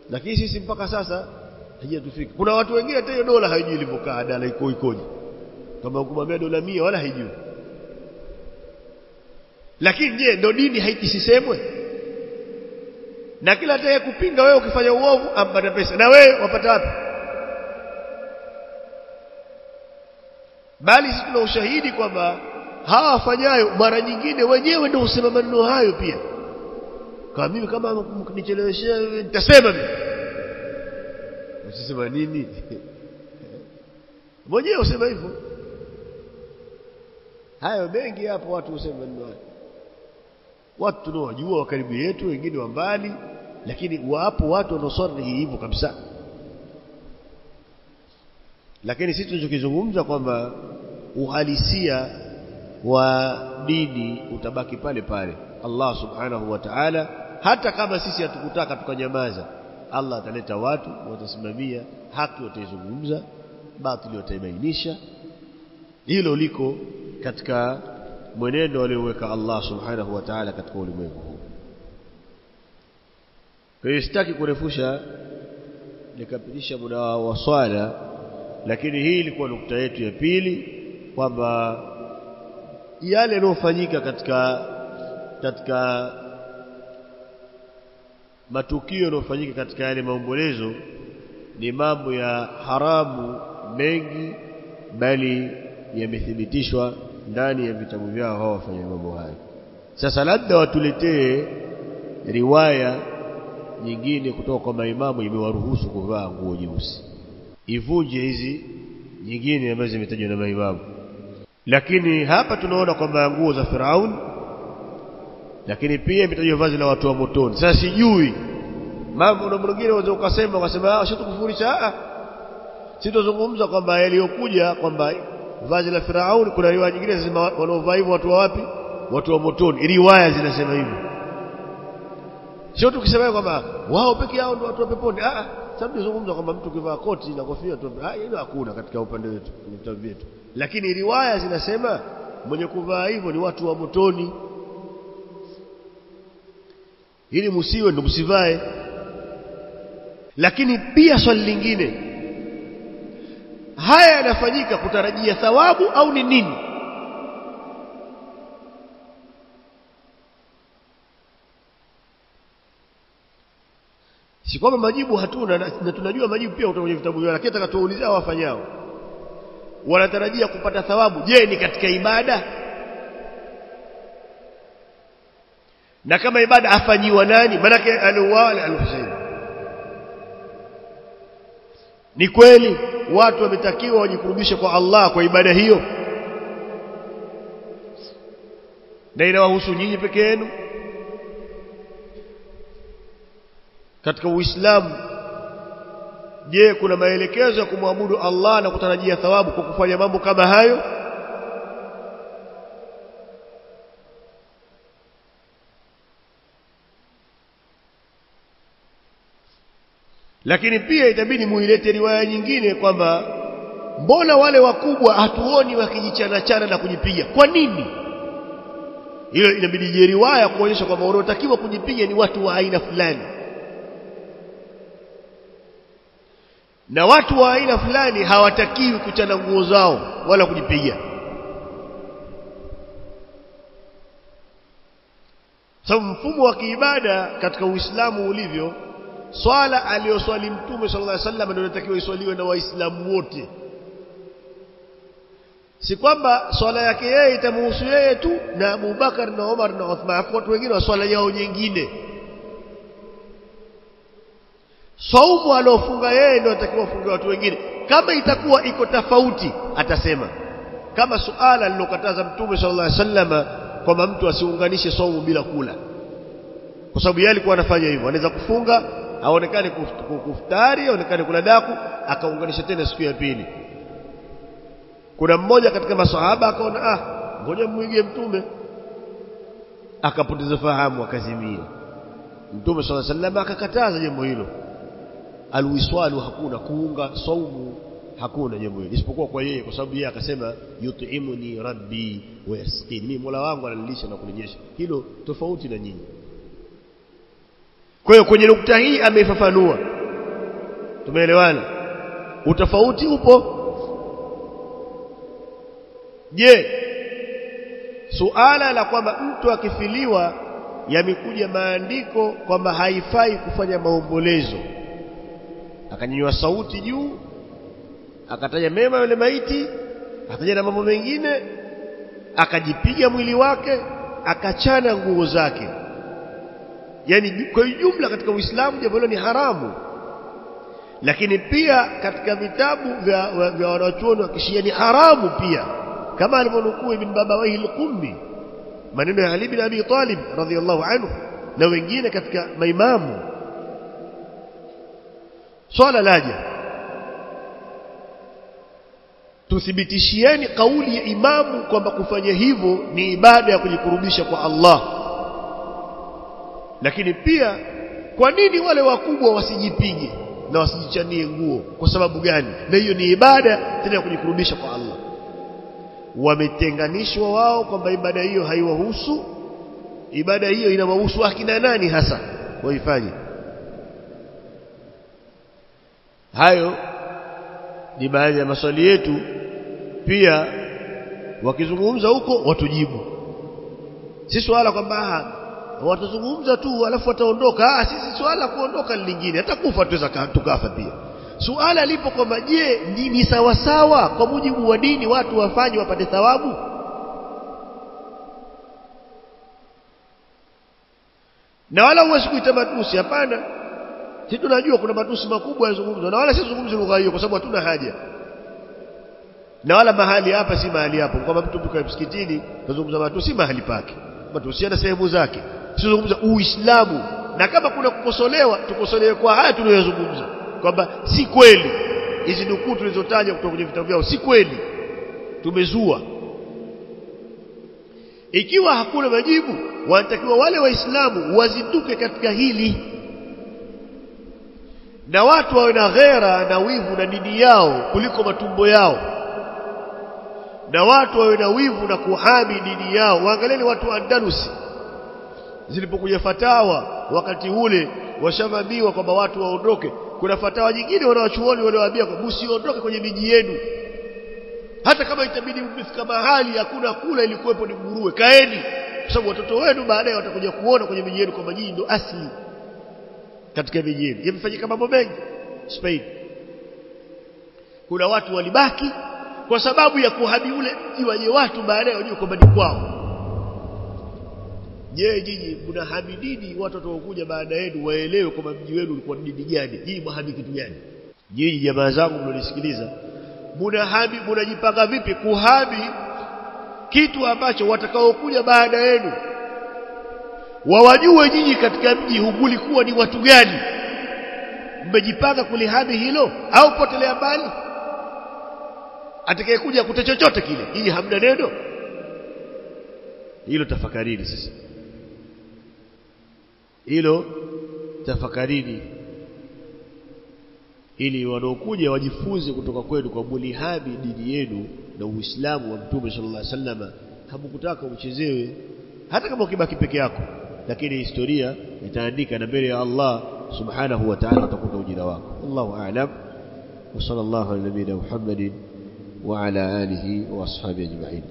Lakini sisi mpaka sasa hajatufika. Kuna watu wengine hata hiyo dola haijui ilipokaa, dala ikoje. Kama ukimwambia dola 100 wala haijui. Lakini je, ndio dini haitisisemwe? Na kila atakaye kupinga wewe ukifanya uovu ampata pesa, na wewe wapata wapi? Bali sisi tuna ushahidi kwamba hawa wafanyayo mara nyingine wenyewe ndio husema maneno hayo pia. Kama mimi kama mkinicheleweshia nitasema mimi. Usisema nini? Mwenyewe usema hivyo. Hayo mengi hapo watu husema maneno hayo. Watu tunaojua wa karibu yetu, wengine wa mbali, lakini wapo watu wanaosema hivyo kabisa. Lakini sisi tunachokizungumza kwamba uhalisia wa dini utabaki pale pale. Allah subhanahu wa ta'ala, hata kama sisi hatukutaka tukanyamaza, Allah ataleta watu watasimamia haki, wataizungumza, batili wataibainisha. Hilo liko katika mwenendo alioweka Allah subhanahu wa ta'ala katika ulimwengu huu. Kwa hiyo sitaki kurefusha nikapitisha muda wa swala, lakini hii ilikuwa nukta yetu ya pili, kwamba yale yanayofanyika katika matukio yanayofanyika katika yale maombolezo ni mambo ya haramu mengi, bali yamethibitishwa ndani ya vitabu vyao hao wafanya mambo hayo. Sasa labda watuletee riwaya nyingine kutoka kwa maimamu imewaruhusu kuvaa nguo nyeusi. ivunje hizi nyingine ambazo zimetajwa na maimamu. Lakini hapa tunaona kwamba nguo za Firaun, lakini pia imetajwa vazi la watu wa motoni. Sasa sijui mambo na mwingine waweza ukasema shatukufurisha. Sitozungumza kwamba yaliyokuja kwamba vazi la Firaun, kuna riwaya nyingine zinasema wanaovaa hivyo watu wa wapi? Watu wa motoni. Riwaya zinasema hivyo. Sio tukisema kwamba wao peke yao ndio watu wa peponi. Sababu tunazungumza kwamba mtu kivaa koti na kofia tu, hilo hakuna katika upande wetu, ni vitabu vyetu. Lakini riwaya zinasema mwenye kuvaa hivyo ni watu wa motoni. Ili msiwe ndio msivae. Lakini pia swali lingine, haya yanafanyika kutarajia thawabu au ni nini? Si kwamba majibu hatuna, na tunajua majibu pia kutoka kwenye vitabu vyao, lakini tutakatuulizia wafanyao wanatarajia kupata thawabu. Je, ni katika ibada? Na kama ibada afanyiwa nani? Manake aliuawa al-Husayn. Ni kweli watu wametakiwa wajikurubishe kwa Allah kwa ibada hiyo, na inawahusu nyinyi peke yenu katika Uislamu? Je, kuna maelekezo ya kumwabudu Allah na kutarajia thawabu kwa kufanya mambo kama hayo? Lakini pia itabidi muilete riwaya nyingine kwamba mbona wale wakubwa hatuoni wakijichana na kujipiga? Kwa nini? Hiyo inabidi je riwaya kuonyesha kwamba wanaotakiwa kujipiga ni watu wa aina fulani, na watu wa aina fulani hawatakiwi kuchana nguo zao wala kujipiga. Sababu mfumo wa kiibada katika Uislamu ulivyo, swala aliyoswali Mtume sallallahu alaihi wasallam ndio inatakiwa iswaliwe na Waislamu wote. Si kwamba swala yake yeye itamhusu yeye tu na Abu Bakar na Umar na Uthman, watu wengine wa swala yao nyingine. Saumu alofunga yeye ndio atakiwa afunge watu wengine. Kama itakuwa iko tofauti atasema, kama suala lilokataza Mtume sallallahu alaihi wasallam kwamba mtu asiunganishe saumu bila kula, kwa sababu yeye alikuwa anafanya hivyo. Anaweza kufunga aonekane kuftari, aonekane kula daku, akaunganisha tena siku ya pili. Kuna mmoja katika maswahaba akaona ngoja muige Mtume, akapoteza fahamu, akazimia. Mtume sallallahu alaihi wasallam akakataza jambo hilo. Alwiswalu, hakuna kuunga saumu, hakuna jambo hilo isipokuwa kwa yeye, kwa sababu yeye akasema yut'imuni rabbi wa yasqini, mimi Mola wangu ananilisha na kuninyesha. Hilo tofauti na nyinyi. Kwa hiyo kwenye nukta hii ameifafanua. Tumeelewana? Utofauti upo. Je, suala la kwamba mtu akifiliwa yamekuja maandiko kwamba haifai kufanya maombolezo, akanyanyua sauti juu, akataja mema yule maiti, akataja na mambo mengine, akajipiga mwili wake, akachana nguo zake, yani kwa jumla katika Uislamu jambo hilo ni haramu. Lakini pia katika vitabu vya wanachuoni wa Kishia ni haramu pia, kama alivyonukuu Ibn Babawayh al-Qummi maneno ya Ali bin Abi Talib radhiyallahu anhu na wengine katika maimamu. Swala laja tuthibitishieni kauli ya imamu kwamba kufanya hivyo ni ibada ya kujikurubisha kwa Allah. Lakini pia kwa nini wale wakubwa wasijipige na wasijichanie nguo? Kwa sababu gani? Na hiyo ni ibada tena ya kujikurubisha kwa Allah. Wametenganishwa wao kwamba ibada hiyo haiwahusu. Ibada hiyo inawahusu akina nani hasa waifanye? Hayo ni baadhi ya maswali yetu. Pia wakizungumza huko watujibu. Si swala kwamba watazungumza tu alafu wataondoka. Sisi swala kuondoka lingine, hata kufa tuweza tukafa pia. Suala lipo kwamba je, ni sawa sawa kwa mujibu wa dini watu wafanye wapate thawabu? Na wala huwezi kuita matusi, hapana. Sisi tunajua kuna matusi makubwa yanazungumzwa na wala si zungumzi lugha hiyo kwa sababu hatuna haja. Na wala mahali hapa si mahali hapo. Kama mtu mtuka msikitini tuzungumza matusi mahali pake. Matusi yana sehemu zake. Tuzungumza Uislamu. Na kama kuna kukosolewa tukosolewe kwa haya tunayozungumza. Kwamba si kweli hizi nukuu tulizotaja kutoka kwenye vitabu vyao si kweli. Tumezua. Ikiwa hakuna majibu, wanatakiwa wale waislamu wazinduke katika hili. Na watu wawe na ghera na wivu na dini yao kuliko matumbo yao. Na watu wawe na wivu na kuhami dini yao. Waangalieni watu wa Andalusi. Zilipokuja fatawa wakati ule washavamiwa kwamba watu waondoke. Kuna fatawa nyingine wanawachuoni waliwaambia kwamba msiondoke kwenye miji yenu. Hata kama itabidi mfika mahali hakuna kula ilikuwepo ni nguruwe, kaeni. Kwa sababu watoto wenu baadaye watakuja kuona kwenye miji yenu kwamba nyinyi ndio asili katika miji yenu. Yamefanyika mambo mengi Spain. Kuna watu walibaki kwa sababu ya kuhami ule mji waje watu baadaye wajue kwamba ni kwao. Je, nyinyi mnahami dini watoto wanaokuja baada yenu waelewe kwamba mji wenu ulikuwa dini gani? Nyinyi mhami kitu gani? Nyinyi jamaa zangu mnanisikiliza, mnahami mnajipanga vipi kuhami kitu ambacho watakaokuja baada yenu wawajue nyinyi katika mji hulikuwa ni watu gani? Mmejipanga kulihami hilo au potelea mbali? Atakayekuja kuta chochote kile nyinyi hamna neno hilo. Tafakarini sasa hilo, tafakarini ili wanaokuja wajifunze kutoka kwenu kwa mulihami dini yenu na Uislamu wa Mtume sallallahu alaihi wasallam. Hamkutaka uchezewe hata kama ukibaki peke yako, lakini historia itaandika na mbele ya Allah subhanahu wa ta'ala utakuta ujira wako. Allahu a'lam. Wa sallallahu ala nabiyina Muhammadin wa ala alihi wa ashabihi ajma'in.